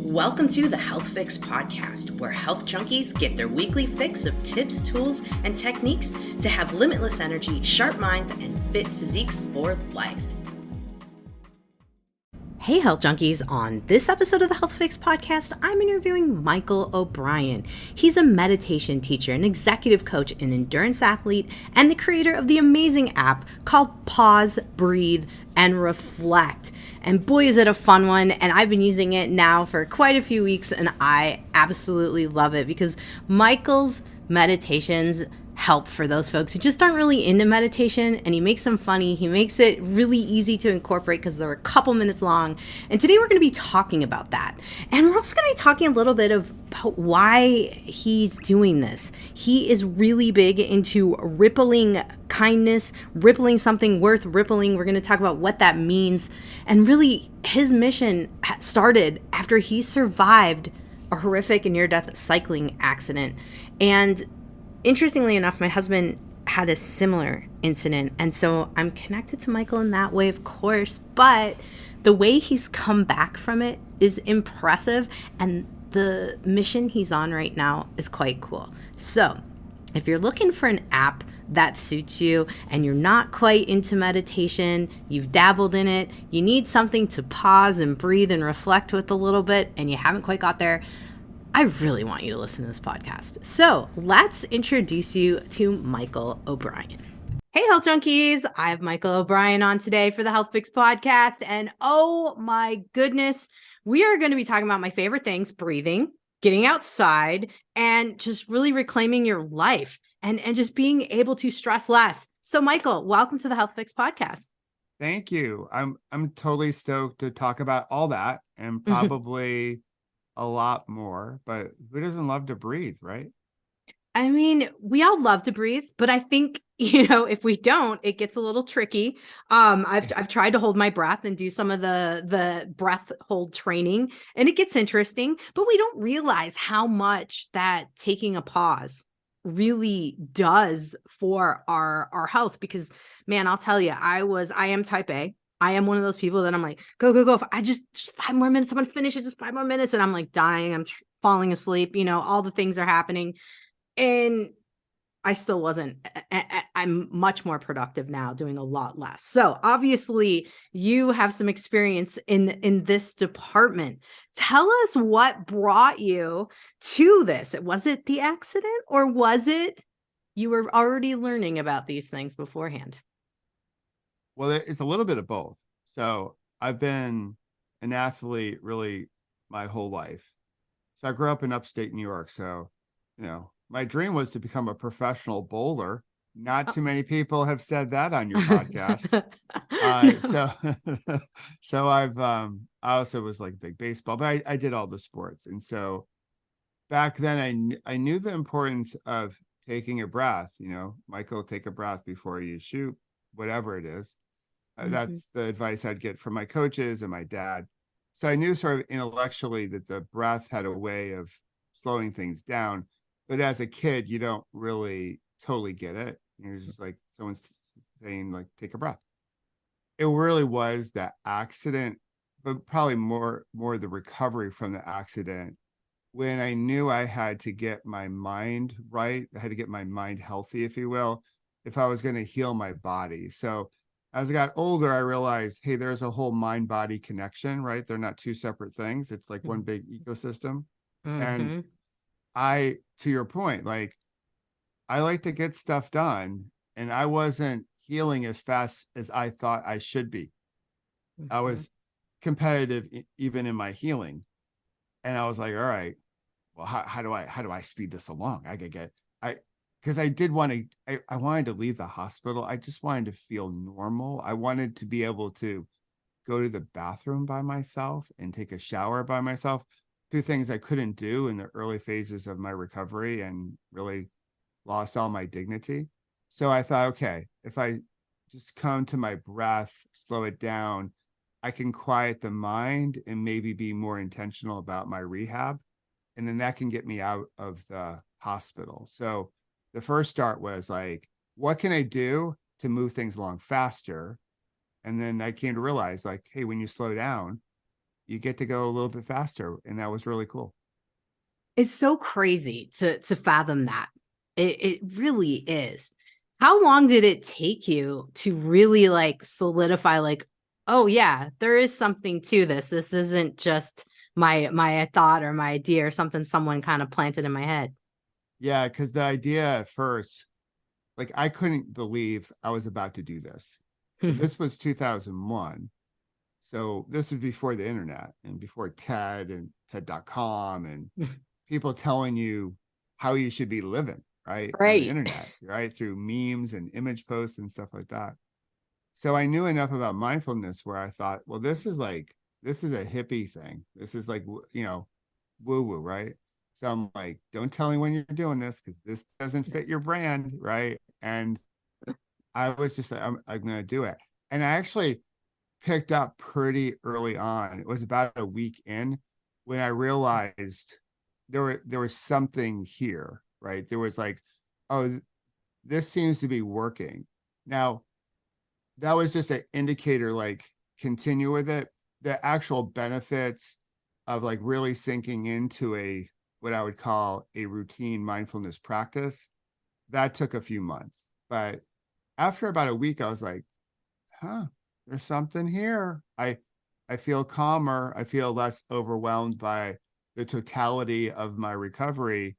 Welcome to the Health Fix podcast, where health junkies get their weekly fix of tips, tools, and techniques to have limitless energy, sharp minds, and fit physiques for life. Hey, health junkies. On this episode of the Health Fix podcast, I'm interviewing Michael O'Brien. He's a meditation teacher, an executive coach, an endurance athlete, and the creator of the amazing app called Pause, Breathe, and Reflect. And boy, is it a fun one. And I've been using it now for quite a few weeks, and I absolutely love it because Michael's meditations help for those folks who just aren't really into meditation, and he makes them funny. He makes it really easy to incorporate because they're a couple minutes long. And today we're going to be talking about that. And we're also going to be talking a little bit about why he's doing this. He is really big into rippling kindness, rippling something worth rippling. We're going to talk about what that means. And really, his mission started after he survived a horrific and near-death cycling accident. And interestingly enough, my husband had a similar incident, and so I'm connected to Michael in that way, of course, but the way he's come back from it is impressive, and the mission he's on right now is quite cool. So if you're looking for an app that suits you and you're not quite into meditation, you've dabbled in it, you need something to pause and breathe and reflect with a little bit, and you haven't quite got there, I really want you to listen to this podcast. So let's introduce you to Michael O'Brien. Hey, health junkies. I have Michael O'Brien on today for the Health Fix podcast. And oh my goodness, we are going to be talking about my favorite things: breathing, getting outside, and just really reclaiming your life and just being able to stress less. So Michael, welcome to the Health Fix podcast. Thank you. I'm totally stoked to talk about all that and probably a lot more, but who doesn't love to breathe, right? I mean, we all love to breathe, but I think, if we don't, it gets a little tricky. I've tried to hold my breath and do some of the breath hold training, and it gets interesting, but we don't realize how much that taking a pause really does for our health. Because man, I'll tell you, I am type A. I am one of those people that I'm like, go. If I just 5 more minutes, I'm going to finish it, just 5 more minutes. And I'm like dying. I'm falling asleep. All the things are happening. And I still wasn't. I'm much more productive now, doing a lot less. So obviously you have some experience in this department. Tell us what brought you to this. Was it the accident, or was it you were already learning about these things beforehand? Well, it's a little bit of both. So I've been an athlete really my whole life. So I grew up in upstate New York. So, my dream was to become a professional bowler. Not too many people have said that on your podcast. So I also was like big baseball, but I did all the sports. And so back then I knew the importance of taking a breath. Michael, take a breath before you shoot, whatever it is. That's the advice I'd get from my coaches and my dad. So I knew sort of intellectually that the breath had a way of slowing things down. But as a kid, you don't really totally get it. You're just like, someone's saying, like, take a breath. It really was that accident, but probably more the recovery from the accident, when I knew I had to get my mind right. I had to get my mind healthy, if you will, if I was going to heal my body. So as I got older, I realized, hey, there's a whole mind-body connection, right? They're not two separate things. It's like one big ecosystem. And to your point, like, I like to get stuff done, and I wasn't healing as fast as I thought I should be. I was competitive even in my healing. And I was like, all right, well, how do I speed this along? Because I did want to, I wanted to leave the hospital. I just wanted to feel normal. I wanted to be able to go to the bathroom by myself and take a shower by myself. 2 things I couldn't do in the early phases of my recovery, and really lost all my dignity. So I thought, okay, if I just come to my breath, slow it down, I can quiet the mind and maybe be more intentional about my rehab. And then that can get me out of the hospital. So the first start was like, what can I do to move things along faster? And then I came to realize, like, hey, when you slow down, you get to go a little bit faster. And that was really cool. It's so crazy to fathom that. It really is. How long did it take you to really like solidify like, oh yeah, there is something to this. This isn't just my thought or my idea or something someone kind of planted in my head. Yeah, because the idea at first, like I couldn't believe I was about to do this. So this was 2001. So this was before the internet and before TED and TED.com and people telling you how you should be living, right? On the Right. internet, right? Through memes and image posts and stuff like that. So I knew enough about mindfulness where I thought, well, this is a hippie thing. This is like, woo woo, right? So I'm like, don't tell anyone you're doing this because this doesn't fit your brand, right? And I was just like, I'm going to do it. And I actually picked up pretty early on. It was about a week in when I realized there was something here, right? There was like, oh, this seems to be working. Now, that was just an indicator, like continue with it. The actual benefits of like really sinking into a what I would call a routine mindfulness practice, that took a few months. But after about a week, I was like, huh, there's something here. I feel calmer. I feel less overwhelmed by the totality of my recovery.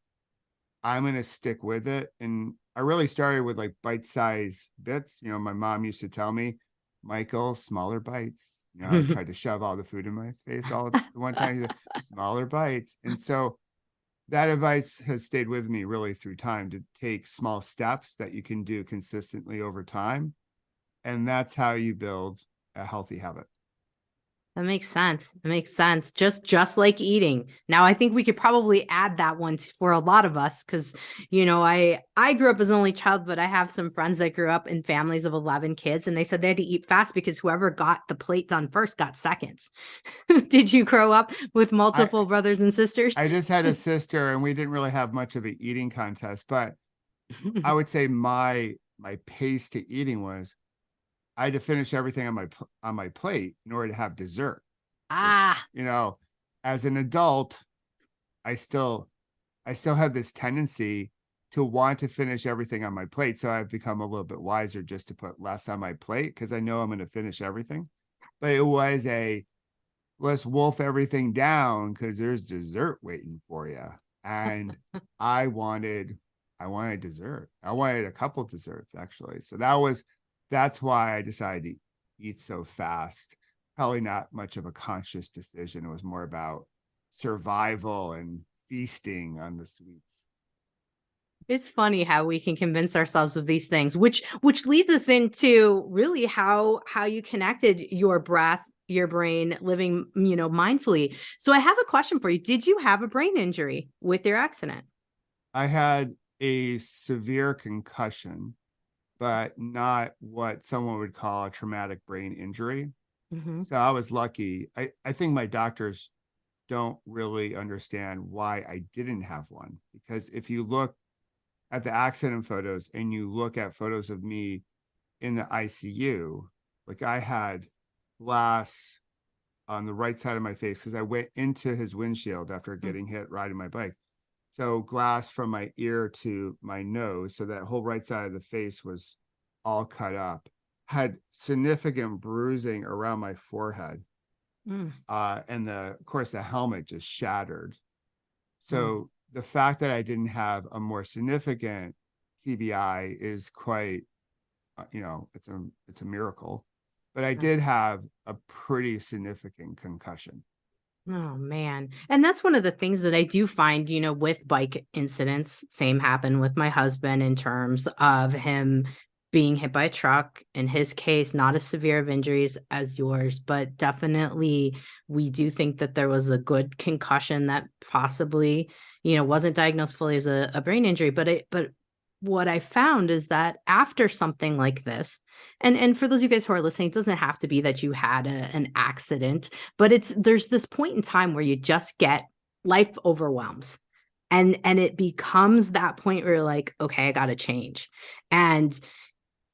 I'm going to stick with it. And I really started with like bite-sized bits. My mom used to tell me, Michael, smaller bites. I tried to shove all the food in my face all at one time, smaller bites. And so that advice has stayed with me really through time to take small steps that you can do consistently over time. And that's how you build a healthy habit. That makes sense. It makes sense. Just like eating. Now, I think we could probably add that one for a lot of us because, I grew up as an only child, but I have some friends that grew up in families of 11 kids, and they said they had to eat fast because whoever got the plate done first got seconds. Did you grow up with I multiple brothers and sisters? I just had a sister and we didn't really have much of an eating contest, but I would say my pace to eating was I had to finish everything on my plate in order to have dessert, which, Ah, as an adult, I still have this tendency to want to finish everything on my plate. So I've become a little bit wiser just to put less on my plate because I know I'm going to finish everything. But it was a let's wolf everything down because there's dessert waiting for you. And I wanted dessert. I wanted a couple desserts actually. So that's why I decided to eat so fast. Probably not much of a conscious decision. It was more about survival and feasting on the sweets. it's funny how we can convince ourselves of these things, which leads us into really how you connected your breath, your brain, living, mindfully. So I have a question for you. Did you have a brain injury with your accident? I had a severe concussion, but not what someone would call a traumatic brain injury. Mm-hmm. So I was lucky. I think my doctors don't really understand why I didn't have one. Because if you look at the accident photos and you look at photos of me in the ICU, like I had glass on the right side of my face because I went into his windshield after getting hit riding my bike. So glass from my ear to my nose. So that whole right side of the face was all cut up. Had significant bruising around my forehead. Mm. And of course, the helmet just shattered. Mm. So the fact that I didn't have a more significant TBI is quite, it's a miracle. But I did have a pretty significant concussion. Oh man. And that's one of the things that I do find, with bike incidents. Same happened with my husband in terms of him being hit by a truck. In his case, not as severe of injuries as yours, but definitely we do think that there was a good concussion that possibly, wasn't diagnosed fully as a brain injury. But what I found is that after something like this, and for those of you guys who are listening, it doesn't have to be that you had an accident, but there's this point in time where you just get life overwhelms, and it becomes that point where you're like, okay, I got to change. And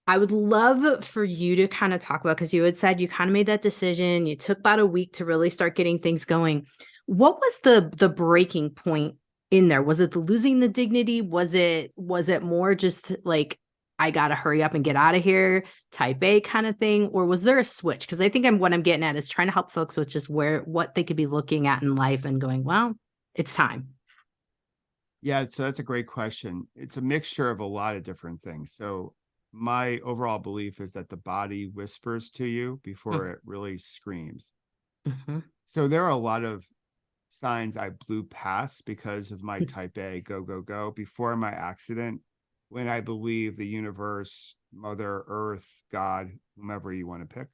I would love for you to kind of talk about, because you had said you kind of made that decision. You took about a week to really start getting things going. What was the breaking point in there? Was it the losing the dignity? Was it more just like, I gotta hurry up and get out of here, type A kind of thing? Or was there a switch? Because I think what I'm getting at is trying to help folks with just what they could be looking at in life and going, well, it's time. Yeah, so that's a great question. It's a mixture of a lot of different things. So my overall belief is that the body whispers to you before it really screams. Mm-hmm. So there are a lot of signs I blew past because of my type A go, go, go before my accident, when I believe the universe, Mother Earth, God, whomever you want to pick,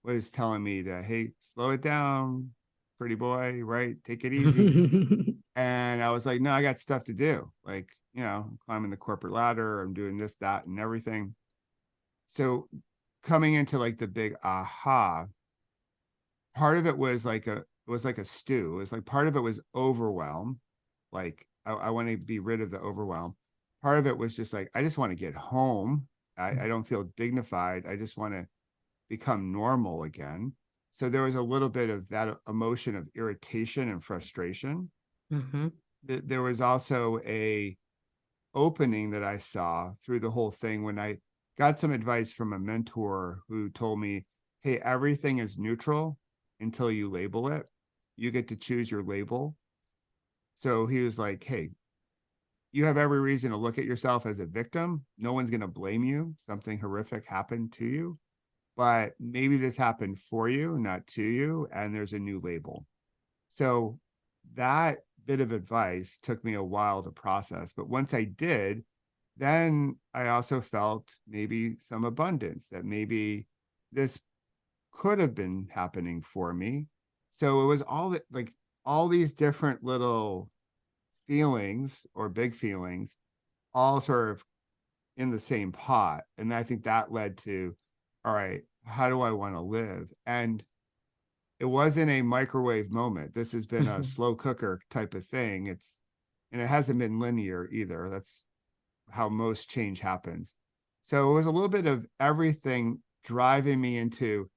was telling me to, hey, slow it down, pretty boy, right? Take it easy. And I was like, no, I got stuff to do. Like, I'm climbing the corporate ladder, I'm doing this, that, and everything. So coming into like the big aha, part of it was like a stew. It was like part of it was overwhelm. Like I want to be rid of the overwhelm. Part of it was just like, I just want to get home. I don't feel dignified. I just want to become normal again. So there was a little bit of that emotion of irritation and frustration. Mm-hmm. There was also a opening that I saw through the whole thing when I got some advice from a mentor who told me, hey, everything is neutral until you label it. You get to choose your label. So he was like, hey, you have every reason to look at yourself as a victim. No one's going to blame you. Something horrific happened to you, but maybe this happened for you, not to you. And there's a new label. So that bit of advice took me a while to process. But once I did, then I also felt maybe some abundance, that maybe this could have been happening for me. So it was all these different little feelings or big feelings, all sort of in the same pot. And I think that led to, all right, how do I want to live? And it wasn't a microwave moment. This has been a slow cooker type of thing. And it hasn't been linear either. That's how most change happens. So it was a little bit of everything driving me into,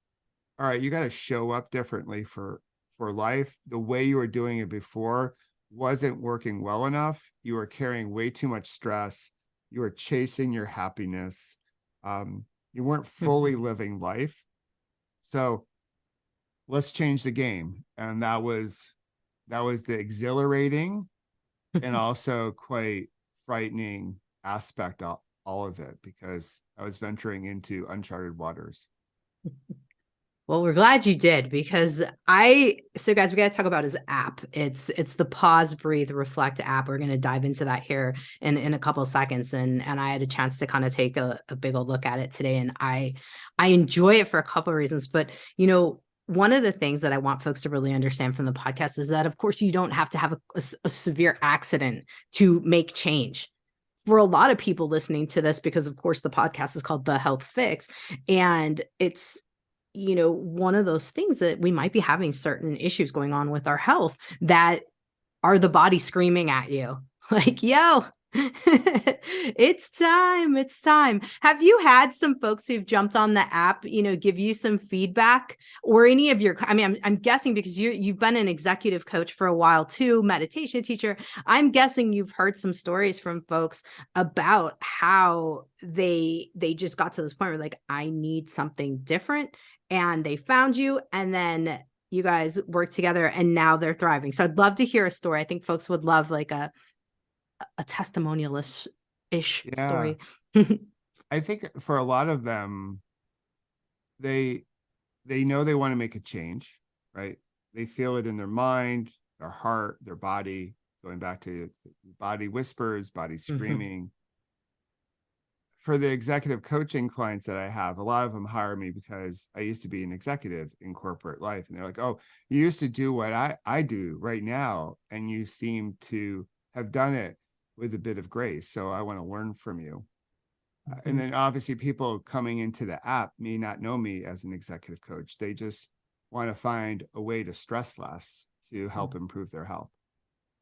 all right, you got to show up differently for life. The way you were doing it before wasn't working well enough. You were carrying way too much stress. You were chasing your happiness. You weren't fully living life. So let's change the game. And that was the exhilarating and also quite frightening aspect of all of it, because I was venturing into uncharted waters. Well, we're glad you did, because so guys, we got to talk about his app. It's the Pause, Breathe, Reflect app. We're going to dive into that here in a couple of seconds. And I had a chance to kind of take a big old look at it today, and I enjoy it for a couple of reasons. But, one of the things that I want folks to really understand from the podcast is that, of course, you don't have to have a severe accident to make change. For a lot of people listening to this, because of course the podcast is called The Health Fix, and it's one of those things that we might be having certain issues going on with our health that are the body screaming at you like, yo, it's time. It's time. Have you had some folks who've jumped on the app, give you some feedback, or any of your, I mean, I'm guessing, because you've been an executive coach for a while too, meditation teacher. I'm guessing you've heard some stories from folks about how they just got to this point where like, I need something different, and they found you, and then you guys work together, and now they're thriving. So I'd love to hear a story. I think folks would love like a testimonial-ish Yeah. story. I think for a lot of them, they know they want to make a change, right? They feel it in their mind, their heart, their body, going back to body whispers, body screaming. For the executive coaching clients that I have, a lot of them hire me because I used to be an executive in corporate life. And they're like, oh, you used to do what I do right now, and you seem to have done it with a bit of grace. So I want to learn from you. And then obviously people coming into the app may not know me as an executive coach. They just want to find a way to stress less to help improve their health.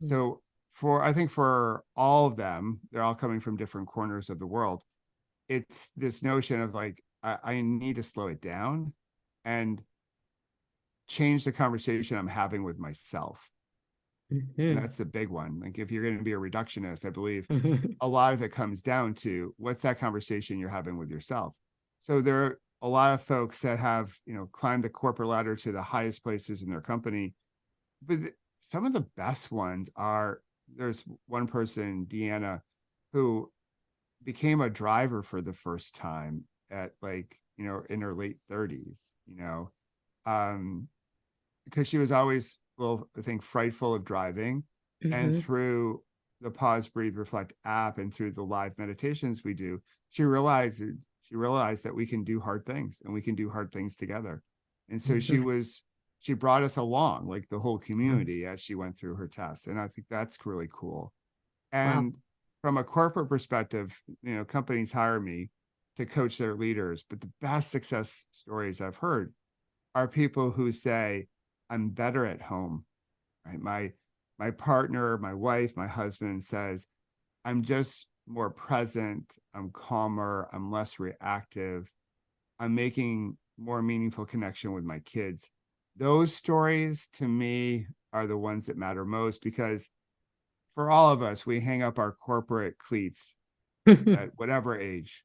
So I think for all of them, they're all coming from different corners of the world. it's this notion of like, I need to slow it down and change the conversation I'm having with myself. And Mhm. that's the big one. Like, if you're going to be a reductionist, I believe Mhm. a lot of it comes down to what's that conversation you're having with yourself. So there are a lot of folks that have, climbed the corporate ladder to the highest places in their company. But some of the best ones are, there's one person, Deanna, who became a driver for the first time at, like, in her late 30s, um, because she was always, well, I think, frightful of driving. And Mhm. through the Pause, Breathe, Reflect app and through the live meditations we do, she realized that we can do hard things and we can do hard things together. And so Mhm. she brought us along, like the whole community, as she went through her tests. And I think that's really cool. Wow. And from a corporate perspective, companies hire me to coach their leaders, but the best success stories I've heard are people who say, I'm better at home. Right? My partner, my wife, my husband says, I'm just more present, I'm calmer, I'm less reactive, I'm making more meaningful connection with my kids. Those stories to me are the ones that matter most, because for all of us, we hang up our corporate cleats at whatever age.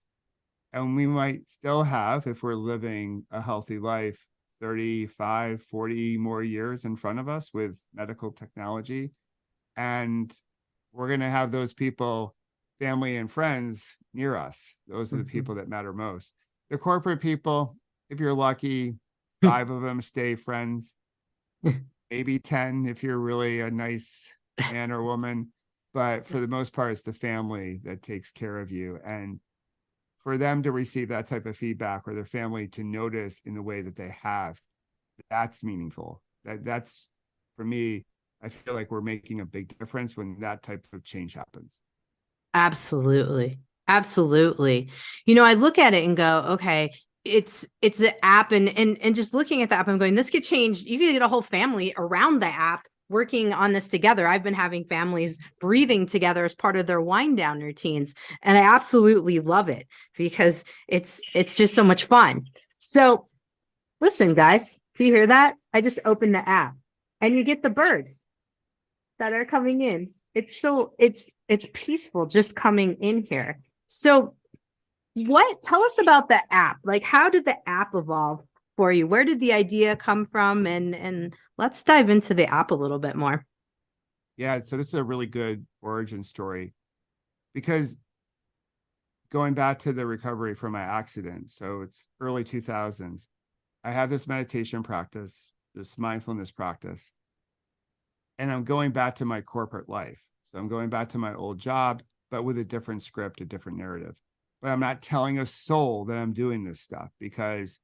And we might still have, if we're living a healthy life, 35, 40 more years in front of us with medical technology. And we're going to have those people, family and friends, near us. Those are the people that matter most. The corporate people, if you're lucky, 5 of them stay friends, maybe 10 if you're really a nice man or woman. But for the most part, it's the family that takes care of you. And for them to receive that type of feedback, or their family to notice in the way that they have, that's meaningful. That's, for me, I feel like we're making a big difference when that type of change happens. Absolutely. Absolutely. I look at it and go, okay, it's an app, and just looking at the app, I'm going, this could change. You could get a whole family around the app working on this together. I've been having families breathing together as part of their wind down routines, and I absolutely love it because it's just so much fun. So listen, guys, do you hear that? I just opened the app and you get the birds that are coming in. It's peaceful just coming in here. So tell us about the app. Like, how did the app evolve for you? Where did the idea come from? And let's dive into the app a little bit more. Yeah, so this is a really good origin story, because going back to the recovery from my accident, so it's early 2000s, I have this meditation practice, this mindfulness practice, and I'm going back to my corporate life. So I'm going back to my old job, but with a different script, a different narrative. But I'm not telling a soul that I'm doing this stuff, because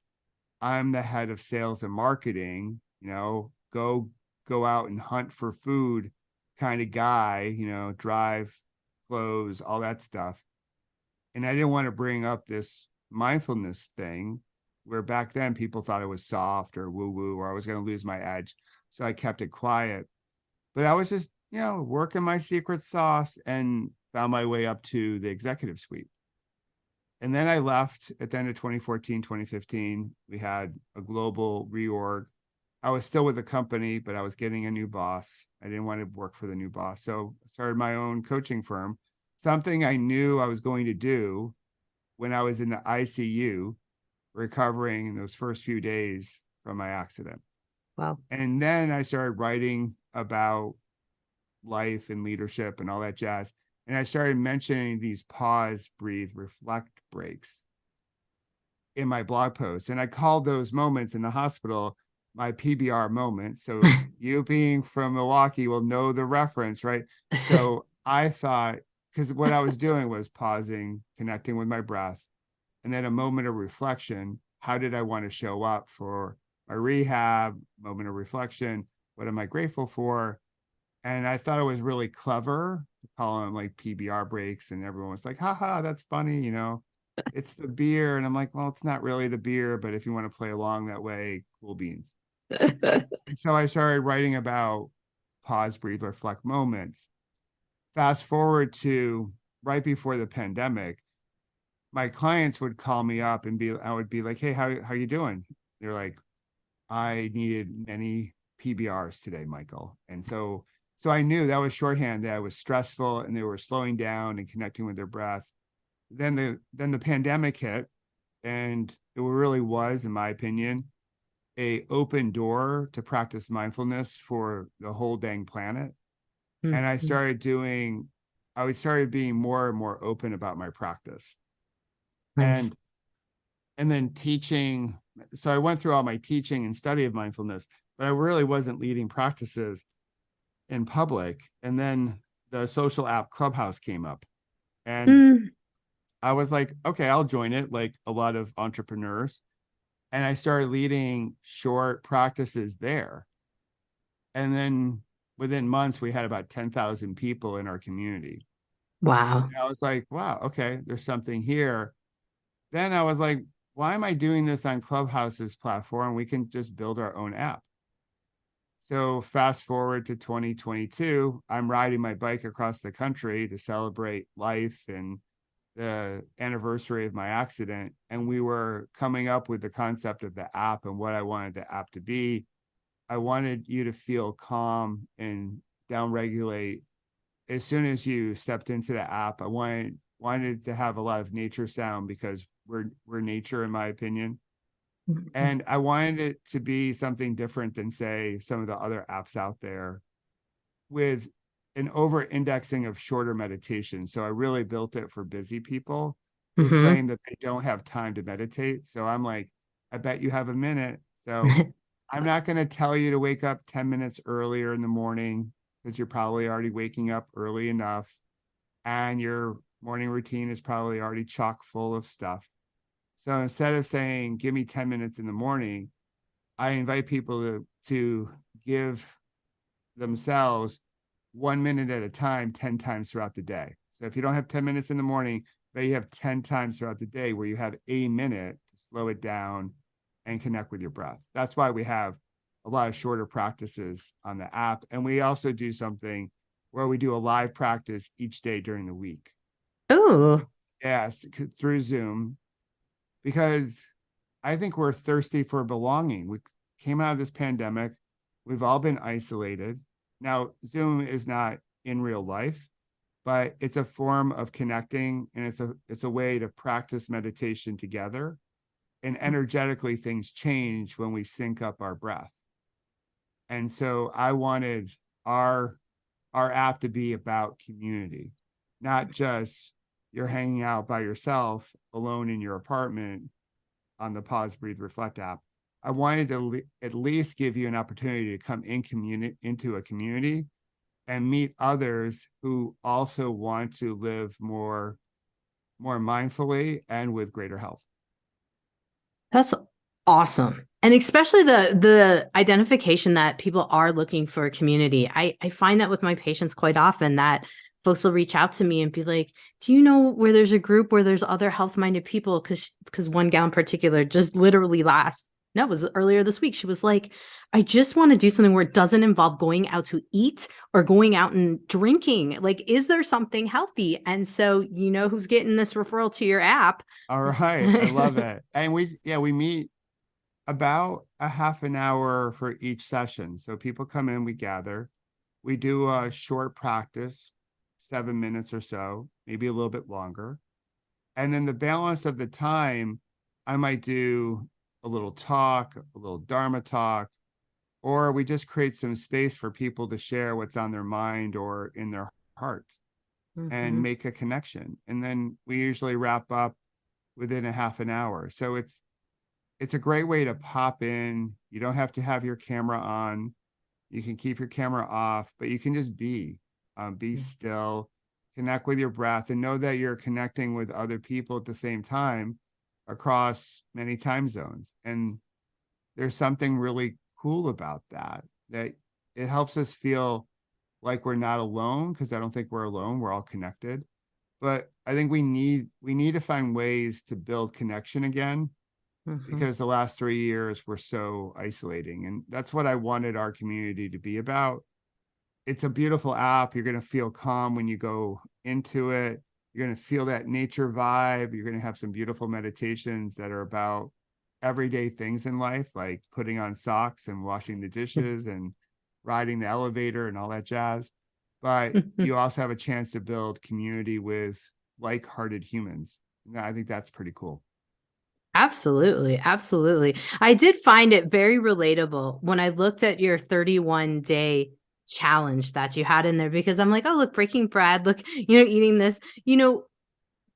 I'm the head of sales and marketing, go out and hunt for food kind of guy, drive, clothes, all that stuff. And I didn't want to bring up this mindfulness thing, where back then people thought it was soft or woo woo, or I was going to lose my edge. So I kept it quiet. But I was just, working my secret sauce and found my way up to the executive suite. And then I left at the end of 2014, 2015. We had a global reorg. I was still with the company, but I was getting a new boss. I didn't want to work for the new boss. So I started my own coaching firm, something I knew I was going to do when I was in the ICU recovering in those first few days from my accident. Wow. And then I started writing about life and leadership and all that jazz. And I started mentioning these pause, breathe, reflect breaks in my blog posts. And I called those moments in the hospital my PBR moment. So you being from Milwaukee will know the reference, right? So I thought, because what I was doing was pausing, connecting with my breath, and then a moment of reflection. How did I want to show up for my rehab? Moment of reflection. What am I grateful for? And I thought it was really clever to call them like PBR breaks. And everyone was like, haha, that's funny. It's the beer. And I'm like, well, it's not really the beer, but if you want to play along that way, cool beans. And so I started writing about pause, breathe, reflect moments. Fast forward to right before the pandemic, my clients would call me up and I would be like, hey, how you doing? They're like, I needed many PBRs today, Michael. And so I knew that was shorthand that I was stressful and they were slowing down and connecting with their breath. Then the pandemic hit, and it really was, in my opinion, a open door to practice mindfulness for the whole dang planet. And Mhm. I started being more and more open about my practice. Nice. And and then teaching. So I went through all my teaching and study of mindfulness, but I really wasn't leading practices in public. And then the social app Clubhouse came up, and Mm, I was like, okay, I'll join it, like a lot of entrepreneurs. And I started leading short practices there. And then within months, we had about 10,000 people in our community. wow. And I was like, wow, okay, there's something here. Then I was like, why am I doing this on Clubhouse's platform? We can just build our own app. So fast forward to 2022, I'm riding my bike across the country to celebrate life and the anniversary of my accident. And we were coming up with the concept of the app and what I wanted the app to be. I wanted you to feel calm and downregulate as soon as you stepped into the app. I wanted to have a lot of nature sound because we're nature, in my opinion. Mhm. And I wanted it to be something different than, say, some of the other apps out there with an over indexing of shorter meditation. So I really built it for busy people who Mhm. claim that they don't have time to meditate. So I'm like, I bet you have a minute. So I'm not going to tell you to wake up 10 minutes earlier in the morning because you're probably already waking up early enough and your morning routine is probably already chock full of stuff. So instead of saying, give me 10 minutes in the morning, I invite people to give themselves 1 minute at a time, 10 times throughout the day. So if you don't have 10 minutes in the morning, but you have 10 times throughout the day where you have a minute to slow it down and connect with your breath. That's why we have a lot of shorter practices on the app. And we also do something where we do a live practice each day during the week. Ooh. Yes, through Zoom, because I think we're thirsty for belonging. We came out of this pandemic. We've all been isolated. Now, Zoom is not in real life, but it's a form of connecting, and it's a way to practice meditation together. And energetically, things change when we sync up our breath. And so I wanted our our app to be about community, not just you're hanging out by yourself alone in your apartment on the Pause, Breathe, Reflect app. I wanted to at least give you an opportunity to come into a community and meet others who also want to live more mindfully and with greater health. That's awesome. And especially the identification that people are looking for a community. I find that with my patients quite often that folks will reach out to me and be like, do you know where there's a group where there's other health-minded people? Because one gal in particular just literally it was earlier this week. She was like, I just want to do something where it doesn't involve going out to eat or going out and drinking. Like, is there something healthy? And so you know who's getting this referral to your app. All right. I love it. And we meet about a half an hour for each session. So people come in, we gather, we do a short practice, 7 minutes or so, maybe a little bit longer. And then the balance of the time, I might do a little talk, a little Dharma talk, or we just create some space for people to share what's on their mind or in their heart and Mhm. make a connection. And then we usually wrap up within a half an hour. So it's a great way to pop in. You don't have to have your camera on. You can keep your camera off, but you can just be still, connect with your breath, and know that you're connecting with other people at the same time across many time zones. And there's something really cool about that, that it helps us feel like we're not alone, because I don't think we're alone. We're all connected. But I think we need to find ways to build connection again, Mhm. because the last 3 years were so isolating. And that's what I wanted our community to be about. It's a beautiful app. You're going to feel calm when you go into it. You're going to feel that nature vibe. You're going to have some beautiful meditations that are about everyday things in life, like putting on socks and washing the dishes and riding the elevator and all that jazz. But you also have a chance to build community with like-hearted humans. And I think that's pretty cool. Absolutely. Absolutely. I did find it very relatable when I looked at your 31-day challenge that you had in there, because I'm like, oh, look, breaking bread, look, eating this,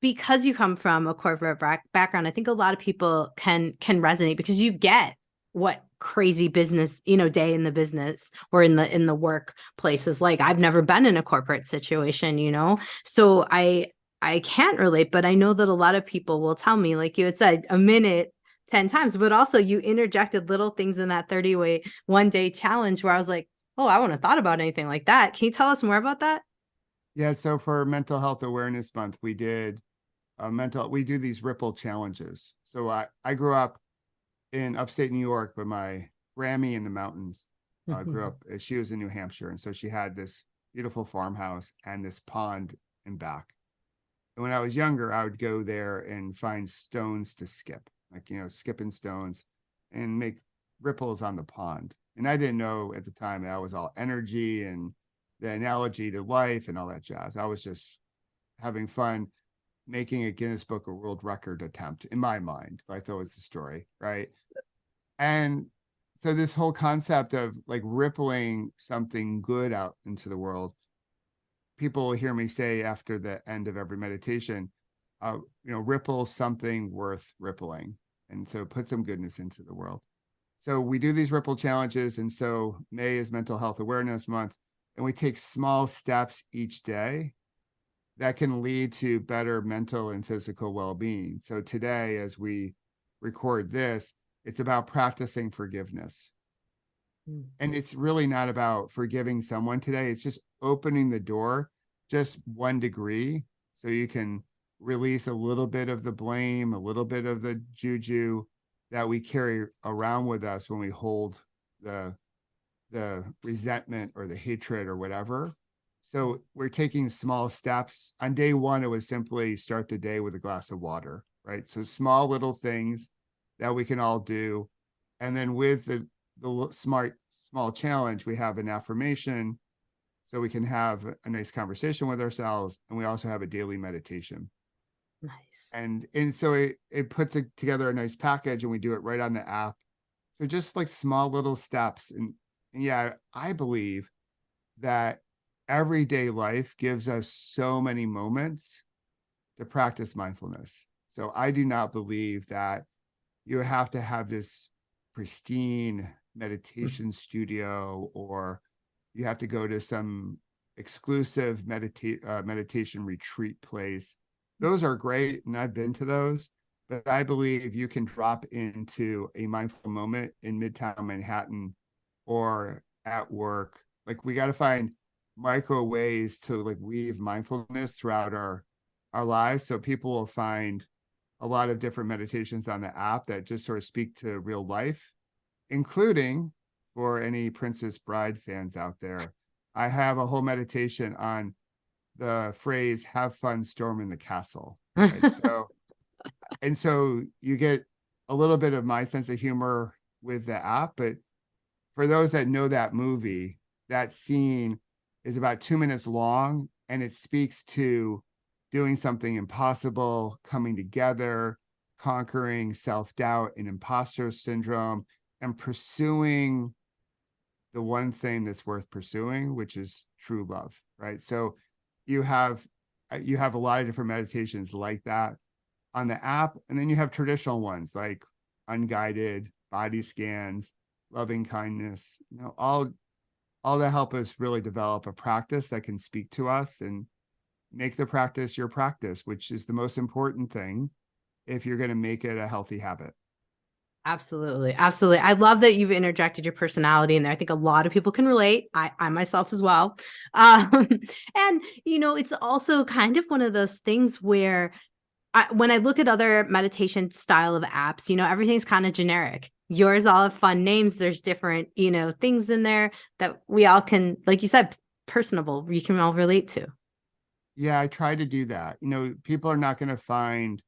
because you come from a corporate background. I think a lot of people can resonate, because you get what crazy business, day in the business or in the workplace is like. I've never been in a corporate situation, so I can't relate, but I know that a lot of people will tell me, like you had said, a minute 10 times, but also you interjected little things in that 31-day challenge where I was like, oh, I wouldn't have thought about anything like that. Can you tell us more about that? Yeah. So for Mental Health Awareness Month, we do these ripple challenges. So I grew up in upstate New York, but my Grammy in the mountains grew up. She was in New Hampshire, and so she had this beautiful farmhouse and this pond in back. And when I was younger, I would go there and find stones to skip, like skipping stones, and make ripples on the pond. And I didn't know at the time that was all energy and the analogy to life and all that jazz. I was just having fun making a Guinness Book of World Record attempt in my mind. I thought it's a story, right? And so this whole concept of like rippling something good out into the world, people will hear me say after the end of every meditation, ripple something worth rippling. And so put some goodness into the world. So we do these ripple challenges. And so May is Mental Health Awareness Month, and we take small steps each day that can lead to better mental and physical well-being. So today, as we record this, it's about practicing forgiveness. And it's really not about forgiving someone today. It's just opening the door just 1 degree so you can release a little bit of the blame, a little bit of the juju that we carry around with us when we hold the resentment or the hatred or whatever. So we're taking small steps. On day one, it was simply start the day with a glass of water, right? So small little things that we can all do. And then with the small challenge, we have an affirmation so we can have a nice conversation with ourselves. And we also have a daily meditation. Nice. And so it puts together a nice package, and we do it right on the app. So just like small little steps. And yeah, I believe that everyday life gives us so many moments to practice mindfulness. So I do not believe that you have to have this pristine meditation studio, or you have to go to some exclusive meditation retreat place. Those are great, and I've been to those, but I believe you can drop into a mindful moment in Midtown Manhattan or at work. Like, we got to find micro ways to like weave mindfulness throughout our lives, so people will find a lot of different meditations on the app that just sort of speak to real life, including, for any Princess Bride fans out there, I have a whole meditation on the phrase "have fun storming the castle." Right? So you get a little bit of my sense of humor with the app, but for those that know that movie, that scene is about 2 minutes long, and it speaks to doing something impossible, coming together, conquering self-doubt and imposter syndrome, and pursuing the one thing that's worth pursuing, which is true love, right? So you have a lot of different meditations like that on the app, and then you have traditional ones like unguided body scans, loving kindness, all to help us really develop a practice that can speak to us and make the practice your practice, which is the most important thing if you're going to make it a healthy habit. Absolutely. Absolutely. I love that you've interjected your personality in there. I think a lot of people can relate. I myself as well. And, it's also kind of one of those things where when I look at other meditation style of apps, everything's kind of generic. Yours all have fun names. There's different, things in there that we all can, like you said, personable, you can all relate to. Yeah, I try to do that. People are not going to find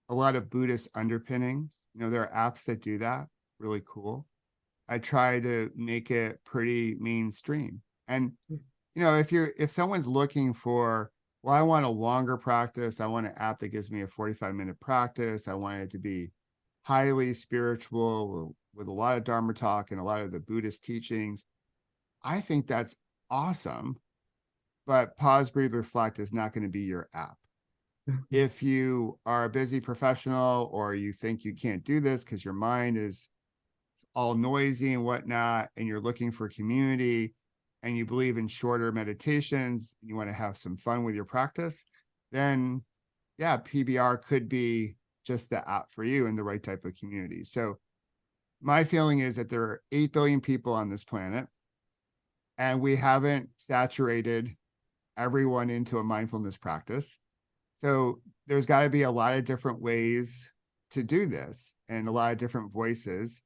a lot of Buddhist underpinnings. There are apps that do that. Really cool. I try to make it pretty mainstream. And if someone's looking for, well, I want a longer practice, I want an app that gives me a 45-minute practice, I want it to be highly spiritual with a lot of Dharma talk and a lot of the Buddhist teachings, I think that's awesome. But Pause, Breathe, Reflect is not going to be your app. If you are a busy professional or you think you can't do this because your mind is all noisy and whatnot, and you're looking for community and you believe in shorter meditations, and you want to have some fun with your practice, then yeah, PBR could be just the app for you and the right type of community. So my feeling is that there are 8 billion people on this planet, and we haven't saturated everyone into a mindfulness practice. So there's got to be a lot of different ways to do this and a lot of different voices.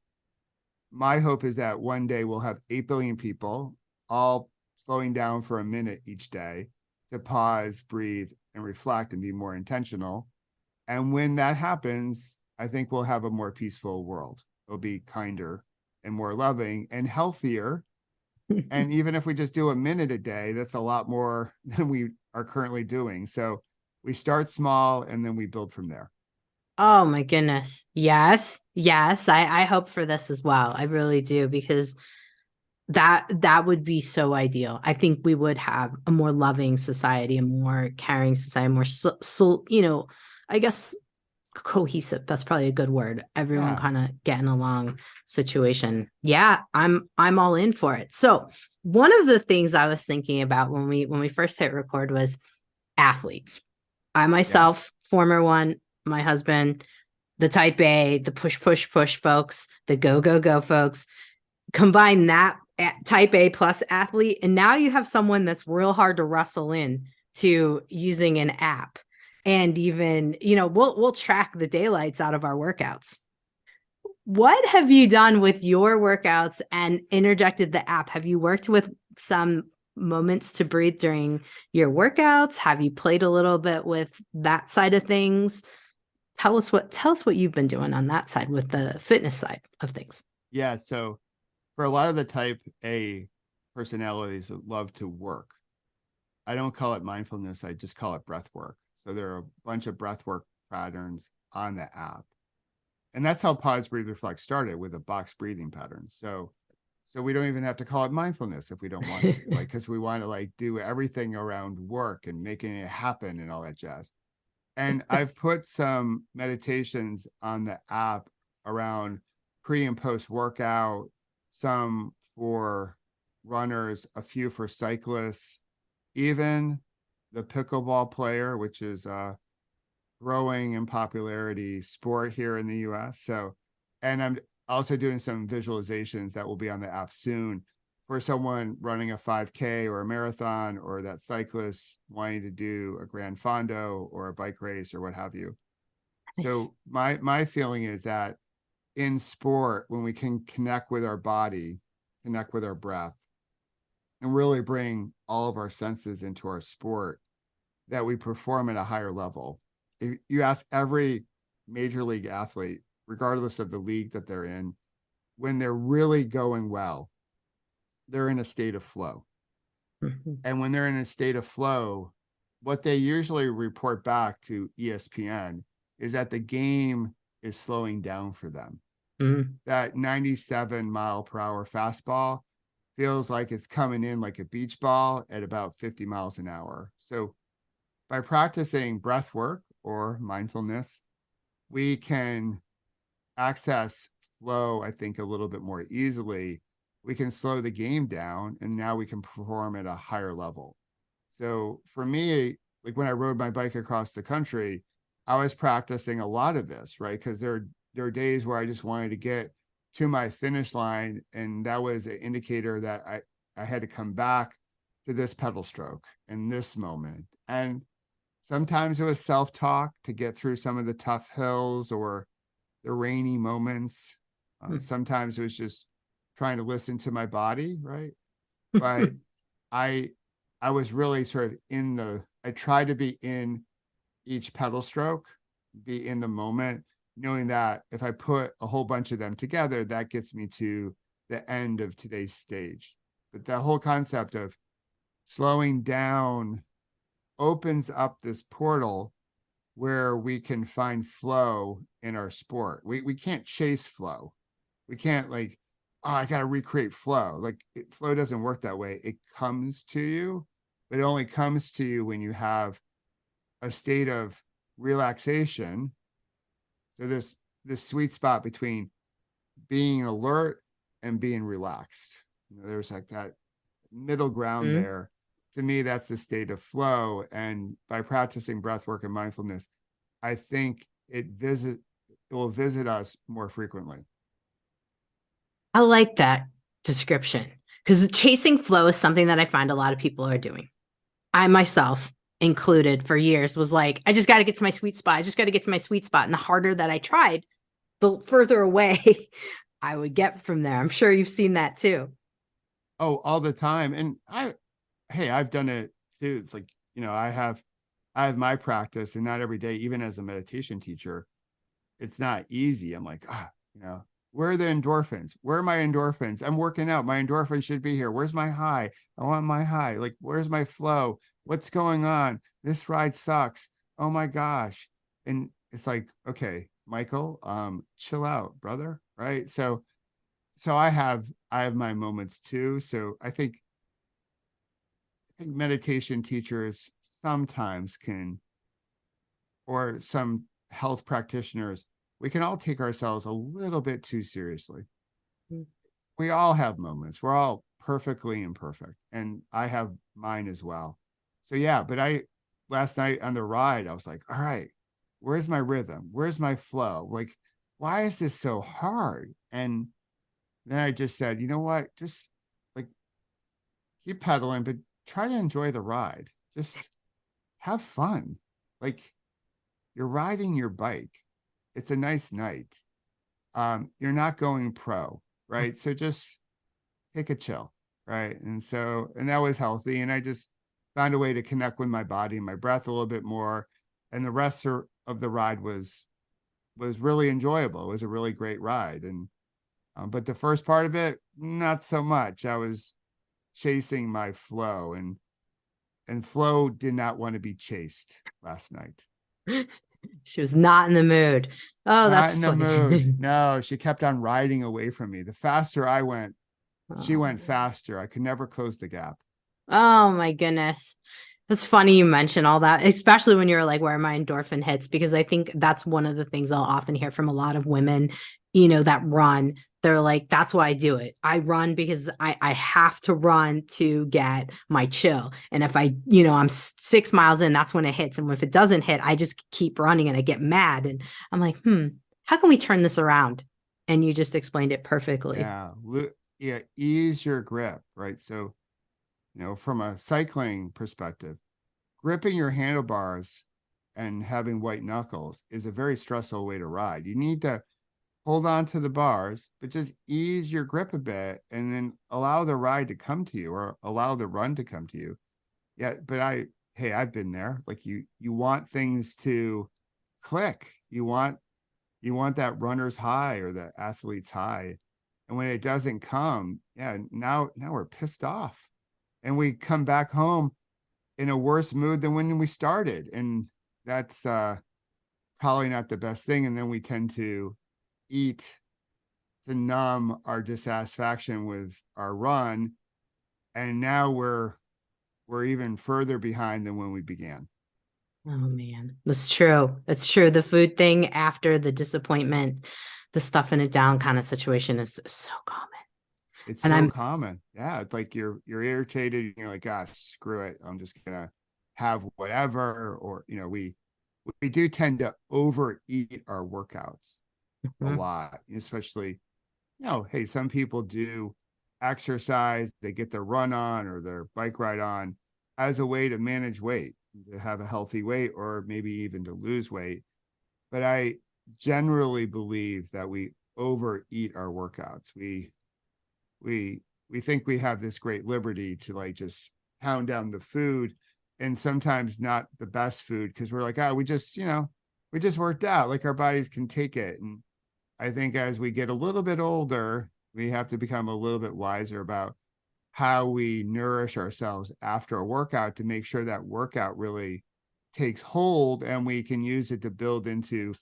My hope is that one day we'll have 8 billion people all slowing down for a minute each day to pause, breathe, and reflect and be more intentional. And when that happens, I think we'll have a more peaceful world. It'll be kinder and more loving and healthier. And even if we just do a minute a day, that's a lot more than we are currently doing. So we start small and then we build from there. Oh my goodness. Yes. Yes. I hope for this as well. I really do, because that would be so ideal. I think we would have a more loving society, a more caring society, more I guess cohesive. That's probably a good word. Everyone Yeah. kind of getting along situation. Yeah, I'm all in for it. So, one of the things I was thinking about when we first hit record was athletes. I Yes. myself, former one, my husband, the type A, the push, push, push folks, the go, go, go folks, combine that type A plus athlete, and now you have someone that's real hard to wrestle in to using an app. And even, we'll track the daylights out of our workouts. What have you done with your workouts and interjected the app? Have you worked with some moments to breathe during your workouts? Have you played a little bit with that side of things? Tell us what you've been doing on that side with the fitness side of things. Yeah. So for a lot of the type A personalities that love to work, I don't call it mindfulness. I just call it breath work. So there are a bunch of breath work patterns on the app. And that's how Pause, Breathe, Reflect started, with a box breathing pattern. So we don't even have to call it mindfulness if we don't want to, because we want to do everything around work and making it happen and all that jazz. And I've put some meditations on the app around pre and post workout, some for runners, a few for cyclists, even the pickleball player, which is growing in popularity sport here in the US. So, and I'm also doing some visualizations that will be on the app soon for someone running a 5K or a marathon, or that cyclist wanting to do a Grand Fondo or a bike race or what have you. Nice. So my feeling is that in sport, when we can connect with our body, connect with our breath, and really bring all of our senses into our sport, that we perform at a higher level. If you ask every major league athlete, regardless of the league that they're in, when they're really going well, they're in a state of flow. Mm-hmm. And when they're in a state of flow, what they usually report back to ESPN is that the game is slowing down for them. Mm-hmm. That 97-mile-per-hour fastball feels like it's coming in like a beach ball at about 50 miles an hour. So by practicing breath work or mindfulness, we can access flow, I think, a little bit more easily. We can slow the game down, and now we can perform at a higher level. So for me, like when I rode my bike across the country, I was practicing a lot of this, right? Because there are days where I just wanted to get to my finish line, and that was an indicator that I had to come back to this pedal stroke and this moment. And sometimes it was self-talk to get through some of the tough hills or the rainy moments. Sometimes it was just trying to listen to my body, right? But I I was really sort of in I try to be in each pedal stroke, be in the moment, knowing that if I put a whole bunch of them together, that gets me to the end of today's stage. But the whole concept of slowing down opens up this portal where we can find flow in our sport. We can't chase flow. We can't like, oh, I got to recreate flow. Like flow doesn't work that way. It comes to you, but it only comes to you when you have a state of relaxation. So this sweet spot between being alert and being relaxed. There's like that middle ground Mm. there. To me, that's the state of flow. And by practicing breath work and mindfulness, I think it will visit us more frequently. I like that description because chasing flow is something that I find a lot of people are doing. I myself included for years was like, I just got to get to my sweet spot. I just got to get to my sweet spot. And the harder that I tried, the further away I would get from there. I'm sure you've seen that too. Oh, all the time. And I've done it too. It's like, I have my practice, and not every day, even as a meditation teacher, it's not easy. I'm like, where are the endorphins? Where are my endorphins? I'm working out. My endorphins should be here. Where's my high? I want my high. Like, where's my flow? What's going on? This ride sucks. Oh my gosh. And it's like, okay, Michael, chill out, brother. Right. So I have my moments too. So I think meditation teachers sometimes can, or some health practitioners, we can all take ourselves a little bit too seriously. Mm. We all have moments. We're all perfectly imperfect. And I have mine as well. So yeah, but last night on the ride, I was like, all right, where's my rhythm? Where's my flow? Like, why is this so hard? And then I just said, you know what? Just like keep pedaling, but try to enjoy the ride. Just have fun. Like you're riding your bike. It's a nice night. You're not going pro, right? So just take a chill, right? And that was healthy. And I just found a way to connect with my body and my breath a little bit more. And the rest of the ride was really enjoyable. It was a really great ride. And but the first part of it, not so much. I was chasing my flow, and flow did not want to be chased last night. She was not in the mood. Oh, that's Not in the mood. funny. No, she kept on riding away from me. The faster I went, she Oh, went faster. I could never close the gap. oh my goodness. That's funny you mention all that, especially when you're like, where my endorphin hits, because I think that's one of the things I'll often hear from a lot of women, that run. They're like, that's why I do it. I run because I have to run to get my chill. And if I'm 6 miles in, that's when it hits. And if it doesn't hit, I just keep running and I get mad. And I'm like, how can we turn this around? And you just explained it perfectly. Yeah. Yeah. Ease your grip, right? So, from a cycling perspective, gripping your handlebars and having white knuckles is a very stressful way to ride. You need to hold on to the bars, but just ease your grip a bit and then allow the ride to come to you, or allow the run to come to you. Yeah, but I've been there. Like you want things to click. You want that runner's high or the athlete's high. And when it doesn't come, yeah, now we're pissed off. And we come back home in a worse mood than when we started. And that's probably not the best thing. And then we tend to eat to numb our dissatisfaction with our run. And now we're even further behind than when we began. Oh man, that's true. It's true. The food thing after the disappointment, the stuffing it down kind of situation is so common. It's And so I'm common. Yeah, it's like you're irritated and you're like, ah, screw it. I'm just gonna have whatever. Or we do tend to overeat our workouts a Mhm. lot, especially, hey, some people do exercise, they get their run on or their bike ride on as a way to manage weight, to have a healthy weight, or maybe even to lose weight. But I generally believe that we overeat our workouts. We think we have this great liberty to like just pound down the food, and sometimes not the best food because we're like, oh, we just worked out, like our bodies can take it. And I think as we get a little bit older, we have to become a little bit wiser about how we nourish ourselves after a workout to make sure that workout really takes hold and we can use it to build into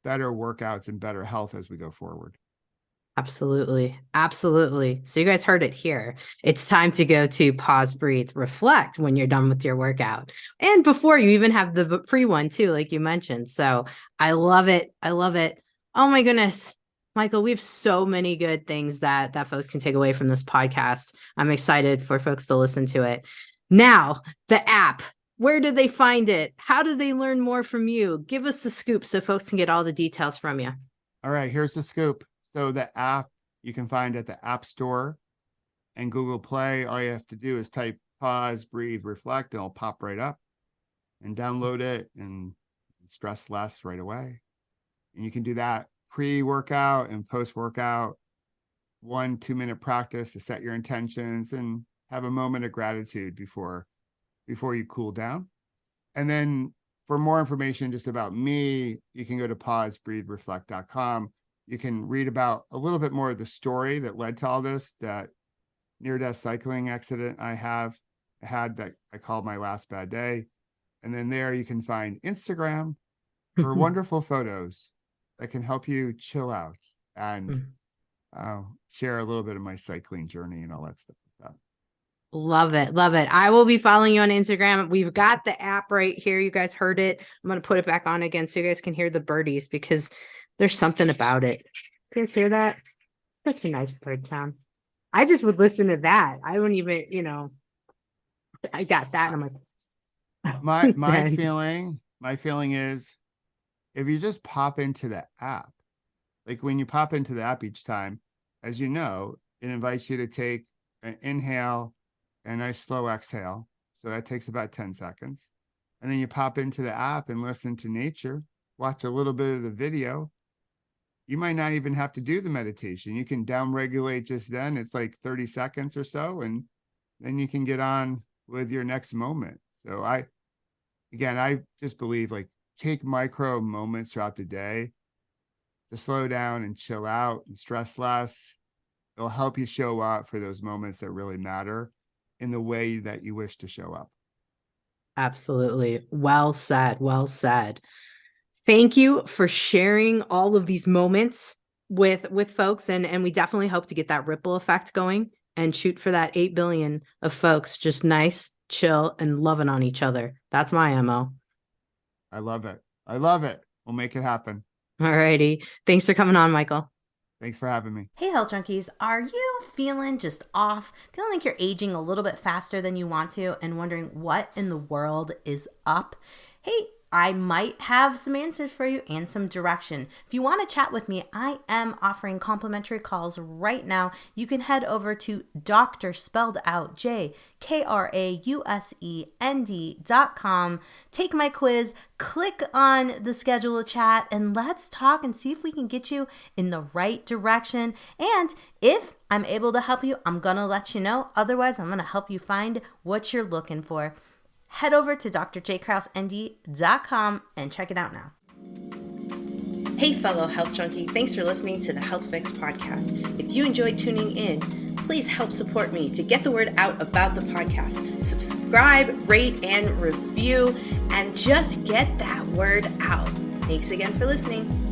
better workouts and better health as we go forward. Absolutely. Absolutely. So you guys heard it here. It's time to go to pause, breathe, reflect when you're done with your workout. And before you even have the free one too, like you mentioned. So I love it. I love it. Oh my goodness. Michael, we have so many good things that folks can take away from this podcast. I'm excited for folks to listen to it. Now, the app. Where do they find it? How do they learn more from you? Give us the scoop so folks can get all the details from you. All right, here's the scoop. So the app you can find at the App Store and Google Play. All you have to do is type pause, breathe, reflect, and it'll pop right up, and download it and stress less right away. And you can do that pre-workout and post-workout, 1-2 minute practice to set your intentions and have a moment of gratitude before you cool down. And then for more information just about me, you can go to pausebreathereflect.com. You can read about a little bit more of the story that led to all this, that near-death cycling accident I had that I called my last bad day. And then there you can find Instagram for wonderful photos that can help you chill out and share a little bit of my cycling journey and all that stuff like that. Love it. Love it. I will be following you on Instagram. We've got the app right here. You guys heard it. I'm going to put it back on again so you guys can hear the birdies because there's something about it. You guys hear that? Such a nice bird sound. I just would listen to that. I wouldn't even, I got that. And I'm like, my feeling is if you just pop into the app, like when you pop into the app each time, as you know, it invites you to take an inhale and a nice slow exhale. So that takes about 10 seconds. And then you pop into the app and listen to nature, watch a little bit of the video. You might not even have to do the meditation. You can downregulate just then. It's like 30 seconds or so. And then you can get on with your next moment. So I just believe like take micro moments throughout the day to slow down and chill out and stress less. It'll help you show up for those moments that really matter in the way that you wish to show up. Absolutely. Well said. Well said. Thank you for sharing all of these moments with folks. And we definitely hope to get that ripple effect going and shoot for that 8 billion of folks just nice, chill, and loving on each other. That's my MO. I love it. I love it. We'll make it happen. All righty. Thanks for coming on, Michael. Thanks for having me. Hey, Health Junkies. Are you feeling just off? Feeling like you're aging a little bit faster than you want to and wondering what in the world is up? Hey, I might have some answers for you and some direction. If you want to chat with me, I am offering complimentary calls right now. You can head over to Dr. spelled out JKRAUSEND.com. Take my quiz, click on the schedule a chat, and let's talk and see if we can get you in the right direction. And if I'm able to help you, I'm going to let you know. Otherwise, I'm going to help you find what you're looking for. Head over to drjkrausend.com and check it out now. Hey, fellow health junkie. Thanks for listening to the Health Fix podcast. If you enjoyed tuning in, please help support me to get the word out about the podcast. Subscribe, rate, and review, and just get that word out. Thanks again for listening.